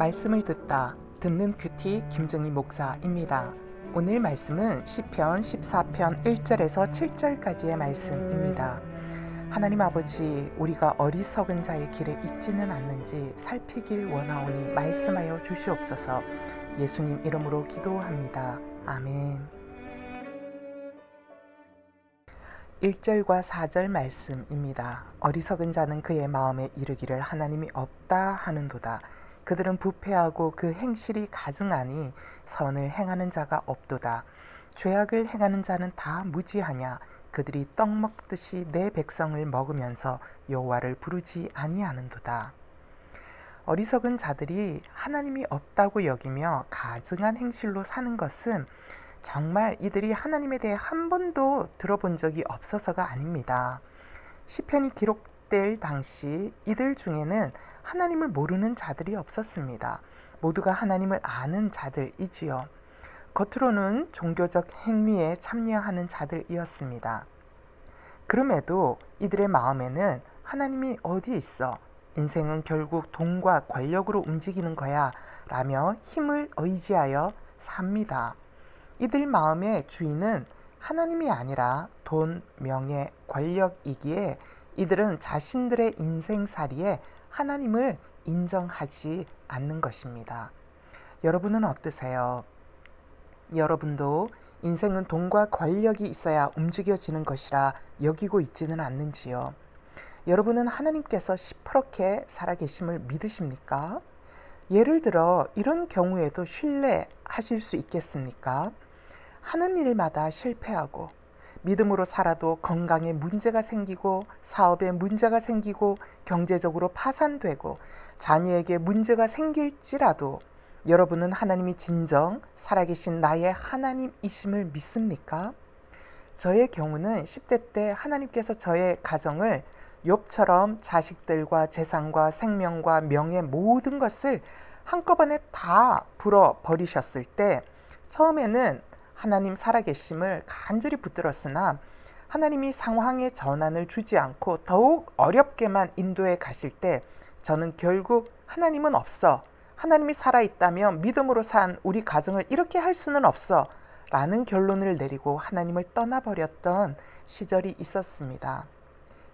말씀을 듣는 큐티 김정희 목사입니다. 오늘 말씀은 시편 14편 1절에서 7절까지의 말씀입니다. 하나님 아버지, 우리가 어리석은 자의 길에 있지는 않는지 살피길 원하오니 말씀하여 주시옵소서. 예수님 이름으로 기도합니다. 아멘. 1절과 4절 말씀입니다. 어리석은 자는 그의 마음에 이르기를 하나님이 없다 하는도다. 그들은 부패하고 그 행실이 가증하니 선을 행하는 자가 없도다. 죄악을 행하는 자는 다 무지하냐. 그들이 떡 먹듯이 내 백성을 먹으면서 여호와를 부르지 아니하는도다. 어리석은 자들이 하나님이 없다고 여기며 가증한 행실로 사는 것은 정말 이들이 하나님에 대해 한 번도 들어본 적이 없어서가 아닙니다. 시편이 기록될 당시 이들 중에는 하나님을 모르는 자들이 없었습니다. 모두가 하나님을 아는 자들이지요. 겉으로는 종교적 행위에 참여하는 자들이었습니다. 그럼에도 이들의 마음에는 하나님이 어디 있어? 인생은 결국 돈과 권력으로 움직이는 거야 라며 힘을 의지하여 삽니다. 이들 마음의 주인은 하나님이 아니라 돈, 명예, 권력이기에 이들은 자신들의 인생살이에 하나님을 인정하지 않는 것입니다. 여러분은 어떠세요? 여러분도 인생은 돈과 권력이 있어야 움직여지는 것이라 여기고 있지는 않는지요? 여러분은 하나님께서 시퍼렇게 살아계심을 믿으십니까? 예를 들어 이런 경우에도 신뢰하실 수 있겠습니까? 하는 일마다 실패하고 믿음으로 살아도 건강에 문제가 생기고 사업에 문제가 생기고 경제적으로 파산되고 자녀에게 문제가 생길지라도 여러분은 하나님이 진정 살아계신 나의 하나님이심을 믿습니까? 저의 경우는 10대 때 하나님께서 저의 가정을 욥처럼 자식들과 재산과 생명과 명예 모든 것을 한꺼번에 다 불어버리셨을 때 처음에는 하나님 살아계심을 간절히 붙들었으나 하나님이 상황의 전환을 주지 않고 더욱 어렵게만 인도해 가실 때 저는 결국 하나님은 없어. 하나님이 살아있다면 믿음으로 산 우리 가정을 이렇게 할 수는 없어. 라는 결론을 내리고 하나님을 떠나버렸던 시절이 있었습니다.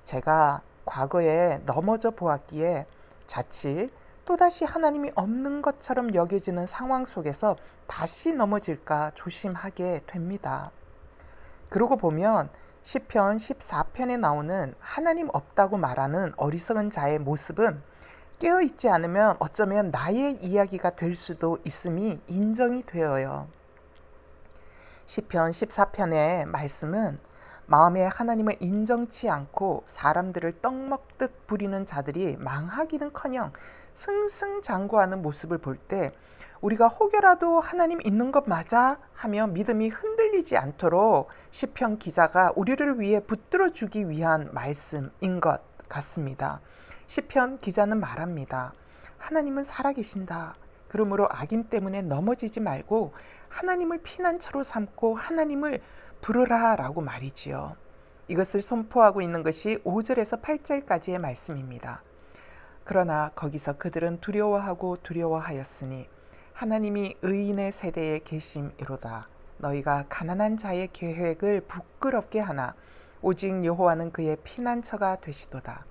제가 과거에 넘어져 보았기에 자칫 또다시 하나님이 없는 것처럼 여겨지는 상황 속에서 다시 넘어질까 조심하게 됩니다. 그러고 보면 시편 14편에 나오는 하나님 없다고 말하는 어리석은 자의 모습은 깨어있지 않으면 어쩌면 나의 이야기가 될 수도 있음이 인정이 되어요. 시편 14편의 말씀은 마음에 하나님을 인정치 않고 사람들을 떡 먹듯 부리는 자들이 망하기는커녕 승승장구하는 모습을 볼 때 우리가 혹여라도 하나님 있는 것 맞아? 하며 믿음이 흔들리지 않도록 시편 기자가 우리를 위해 붙들어 주기 위한 말씀인 것 같습니다. 시편 기자는 말합니다. 하나님은 살아계신다. 그러므로 악인 때문에 넘어지지 말고 하나님을 피난처로 삼고 하나님을 부르라 라고 말이지요. 이것을 선포하고 있는 것이 5절에서 8절까지의 말씀입니다. 그러나 거기서 그들은 두려워하였으니 하나님이 의인의 세대에 계심이로다. 너희가 가난한 자의 계획을 부끄럽게 하나 오직 여호와는 그의 피난처가 되시도다.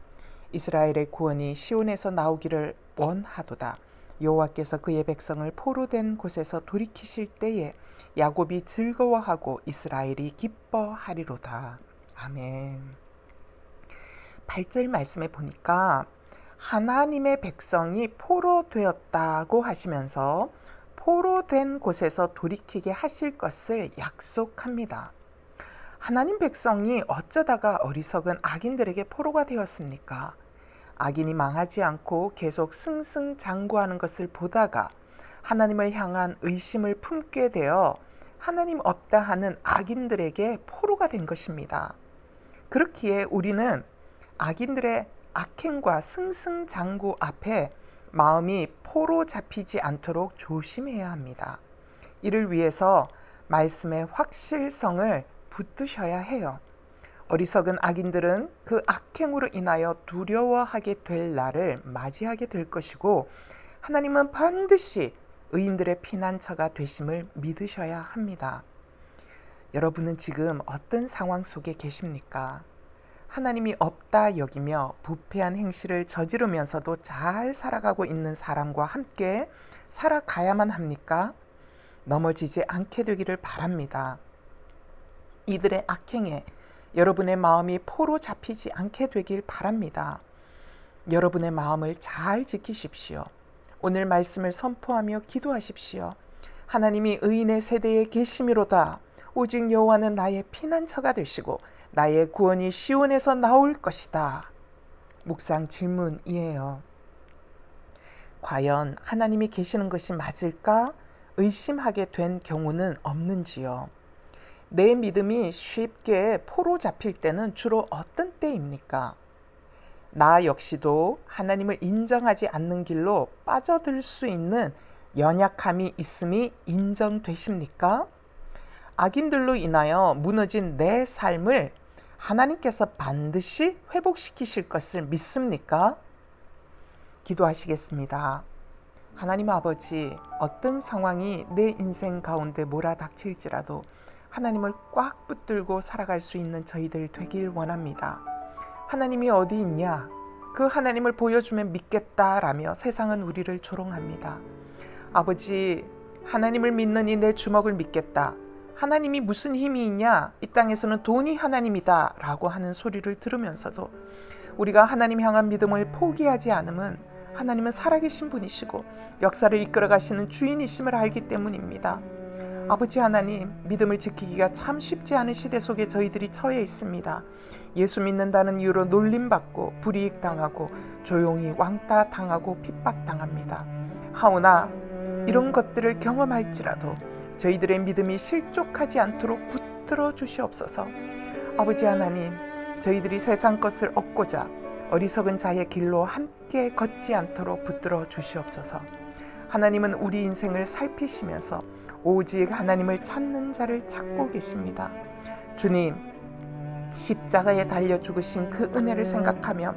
이스라엘의 구원이 시온에서 나오기를 원하도다. 여호와께서 그의 백성을 포로된 곳에서 돌이키실 때에 야곱이 즐거워하고 이스라엘이 기뻐하리로다. 아멘. 8절 말씀에 보니까 하나님의 백성이 포로되었다고 하시면서 포로된 곳에서 돌이키게 하실 것을 약속합니다. 하나님 백성이 어쩌다가 어리석은 악인들에게 포로가 되었습니까? 악인이 망하지 않고 계속 승승장구하는 것을 보다가 하나님을 향한 의심을 품게 되어 하나님 없다 하는 악인들에게 포로가 된 것입니다. 그렇기에 우리는 악인들의 악행과 승승장구 앞에 마음이 포로 잡히지 않도록 조심해야 합니다. 이를 위해서 말씀의 확실성을 붙드셔야 해요. 어리석은 악인들은 그 악행으로 인하여 두려워하게 될 날을 맞이하게 될 것이고 하나님은 반드시 의인들의 피난처가 되심을 믿으셔야 합니다. 여러분은 지금 어떤 상황 속에 계십니까? 하나님이 없다 여기며 부패한 행실을 저지르면서도 잘 살아가고 있는 사람과 함께 살아가야만 합니까? 넘어지지 않게 되기를 바랍니다. 이들의 악행에 여러분의 마음이 포로 잡히지 않게 되길 바랍니다. 여러분의 마음을 잘 지키십시오. 오늘 말씀을 선포하며 기도하십시오. 하나님이 의인의 세대에 계심이로다. 오직 여호와는 나의 피난처가 되시고 나의 구원이 시온에서 나올 것이다. 묵상 질문이에요. 과연 하나님이 계시는 것이 맞을까? 의심하게 된 경우는 없는지요? 내 믿음이 쉽게 포로 잡힐 때는 주로 어떤 때입니까? 나 역시도 하나님을 인정하지 않는 길로 빠져들 수 있는 연약함이 있음이 인정되십니까? 악인들로 인하여 무너진 내 삶을 하나님께서 반드시 회복시키실 것을 믿습니까? 기도하시겠습니다. 하나님 아버지, 어떤 상황이 내 인생 가운데 몰아닥칠지라도 하나님을 꽉 붙들고 살아갈 수 있는 저희들 되길 원합니다. 하나님이 어디 있냐? 그 하나님을 보여주면 믿겠다라며 세상은 우리를 조롱합니다. 아버지, 하나님을 믿느니 내 주먹을 믿겠다. 하나님이 무슨 힘이 있냐? 이 땅에서는 돈이 하나님이다 라고 하는 소리를 들으면서도 우리가 하나님 향한 믿음을 포기하지 않으면 하나님은 살아계신 분이시고 역사를 이끌어 가시는 주인이심을 알기 때문입니다. 아버지 하나님, 믿음을 지키기가 참 쉽지 않은 시대 속에 저희들이 처해 있습니다. 예수 믿는다는 이유로 놀림받고 불이익 당하고 조용히 왕따 당하고 핍박당합니다. 하오나 이런 것들을 경험할지라도 저희들의 믿음이 실족하지 않도록 붙들어 주시옵소서. 아버지 하나님, 저희들이 세상 것을 얻고자 어리석은 자의 길로 함께 걷지 않도록 붙들어 주시옵소서. 하나님은 우리 인생을 살피시면서 오직 하나님을 찾는 자를 찾고 계십니다. 주님, 십자가에 달려 죽으신 그 은혜를 생각하며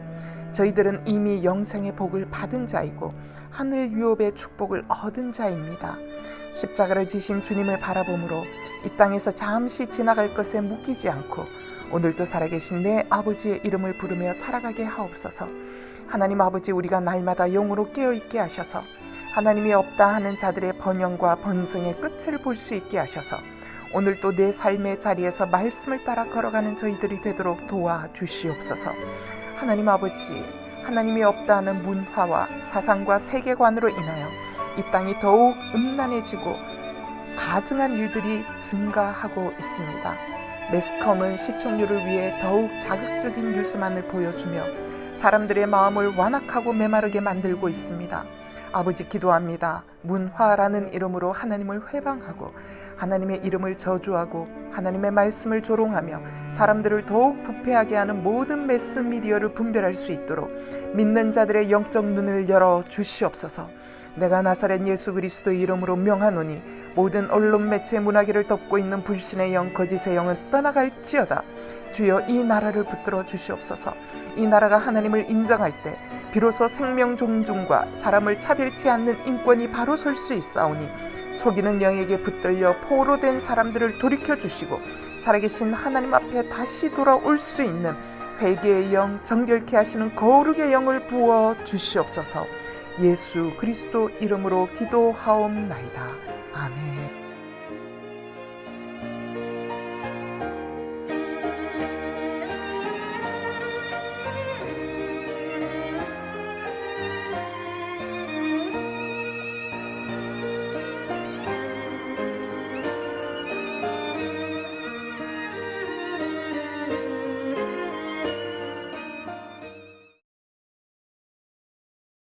저희들은 이미 영생의 복을 받은 자이고 하늘 유업의 축복을 얻은 자입니다. 십자가를 지신 주님을 바라보므로 이 땅에서 잠시 지나갈 것에 묶이지 않고 오늘도 살아계신 내 아버지의 이름을 부르며 살아가게 하옵소서. 하나님 아버지, 우리가 날마다 영으로 깨어있게 하셔서 하나님이 없다 하는 자들의 번영과 번성의 끝을 볼 수 있게 하셔서 오늘도 내 삶의 자리에서 말씀을 따라 걸어가는 저희들이 되도록 도와주시옵소서. 하나님 아버지, 하나님이 없다 하는 문화와 사상과 세계관으로 인하여 이 땅이 더욱 음란해지고 가증한 일들이 증가하고 있습니다. 매스컴은 시청률을 위해 더욱 자극적인 뉴스만을 보여주며 사람들의 마음을 완악하고 메마르게 만들고 있습니다. 아버지, 기도합니다. 문화라는 이름으로 하나님을 회방하고 하나님의 이름을 저주하고 하나님의 말씀을 조롱하며 사람들을 더욱 부패하게 하는 모든 매스미디어를 분별할 수 있도록 믿는 자들의 영적 눈을 열어 주시옵소서. 내가 나사렛 예수 그리스도의 이름으로 명하노니 모든 언론 매체 문화계를 덮고 있는 불신의 영, 거짓의 영은 떠나갈지어다. 주여, 이 나라를 붙들어 주시옵소서. 이 나라가 하나님을 인정할 때 비로소 생명 존중과 사람을 차별치 않는 인권이 바로 설 수 있사오니 속이는 영에게 붙들려 포로된 사람들을 돌이켜주시고 살아계신 하나님 앞에 다시 돌아올 수 있는 회개의 영, 정결케 하시는 거룩의 영을 부어 주시옵소서. 예수 그리스도 이름으로 기도하옵나이다. 아멘.